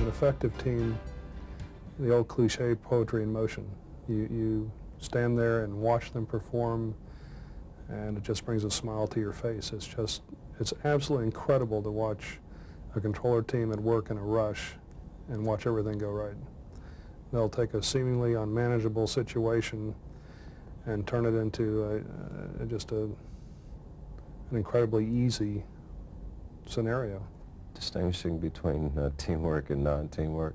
An effective team, the old cliche, poetry in motion. You stand there and watch them perform, and it just brings a smile to your face. It's absolutely incredible to watch a controller team at work in a rush and watch everything go right. They'll take a seemingly unmanageable situation and turn it into an incredibly easy scenario. Distinguishing between teamwork and non-teamwork,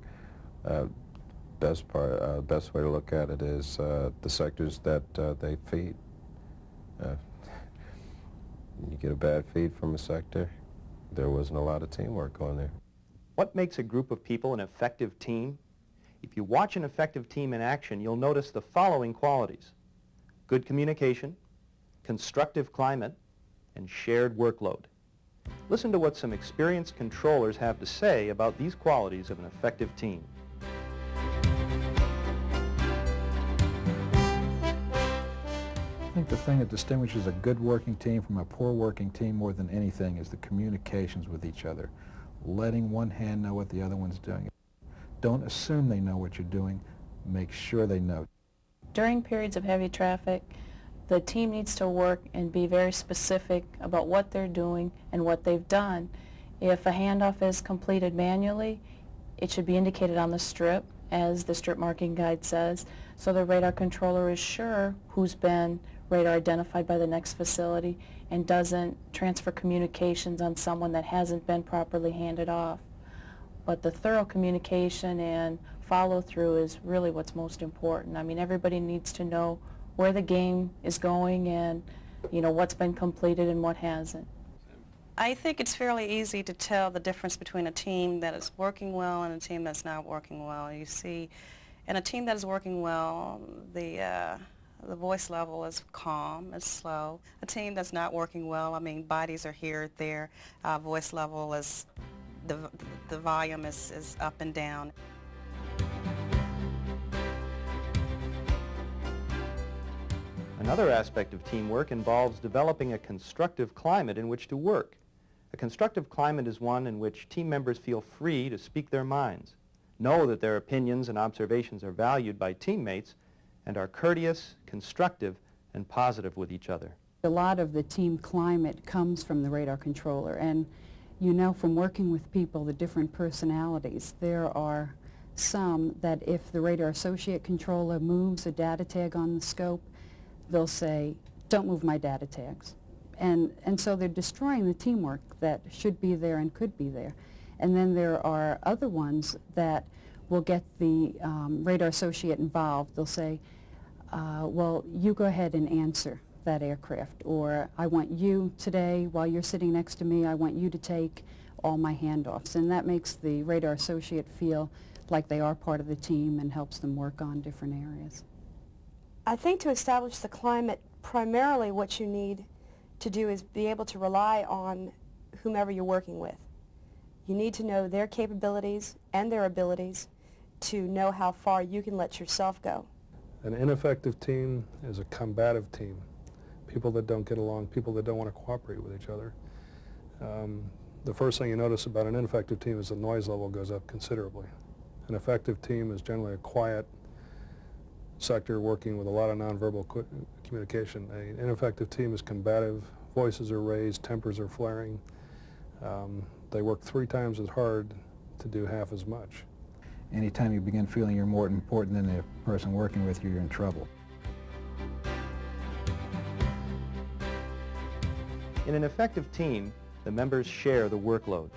best way to look at it is the sectors that they feed. You get a bad feed from a sector, there wasn't a lot of teamwork on there. What makes a group of people an effective team? If you watch an effective team in action, you'll notice the following qualities: good communication, constructive climate, and shared workload. Listen to what some experienced controllers have to say about these qualities of an effective team. I think the thing that distinguishes a good working team from a poor working team more than anything is the communications with each other. Letting one hand know what the other one's doing. Don't assume they know what you're doing. Make sure they know. During periods of heavy traffic, the team needs to work and be very specific about what they're doing and what they've done. If a handoff is completed manually, it should be indicated on the strip, as the strip marking guide says, so the radar controller is sure who's been radar identified by the next facility and doesn't transfer communications on someone that hasn't been properly handed off. But the thorough communication and follow-through is really what's most important. I mean, everybody needs to know where the game is going and, you know, what's been completed and what hasn't. I think it's fairly easy to tell the difference between a team that is working well and a team that's not working well. You see, in a team that is working well, the voice level is calm, it's slow. A team that's not working well, I mean, bodies are here, there, voice level is, the volume is up and down. Another aspect of teamwork involves developing a constructive climate in which to work. A constructive climate is one in which team members feel free to speak their minds, know that their opinions and observations are valued by teammates, and are courteous, constructive, and positive with each other. A lot of the team climate comes from the radar controller, and you know from working with people the different personalities. There are some that if the radar associate controller moves a data tag on the scope, they'll say, "Don't move my data tags." And so they're destroying the teamwork that should be there and could be there. And then there are other ones that will get the radar associate involved. They'll say, well, you go ahead and answer that aircraft, or I want you today, while you're sitting next to me, I want you to take all my handoffs. And that makes the radar associate feel like they are part of the team and helps them work on different areas. I think to establish the climate, primarily what you need to do is be able to rely on whomever you're working with. You need to know their capabilities and their abilities to know how far you can let yourself go. An ineffective team is a combative team. People that don't get along, people that don't want to cooperate with each other. The first thing you notice about an ineffective team is the noise level goes up considerably. An effective team is generally a quiet sector working with a lot of nonverbal communication. An ineffective team is combative, voices are raised, tempers are flaring. They work 3 times as hard to do half as much. Anytime you begin feeling you're more important than the person working with you, you're in trouble. In an effective team, the members share the workload.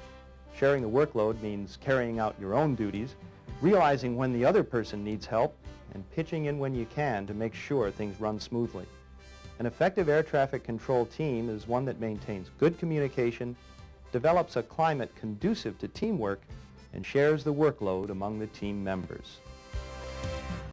Sharing the workload means carrying out your own duties, realizing when the other person needs help, and pitching in when you can to make sure things run smoothly. An effective air traffic control team is one that maintains good communication, develops a climate conducive to teamwork, and shares the workload among the team members.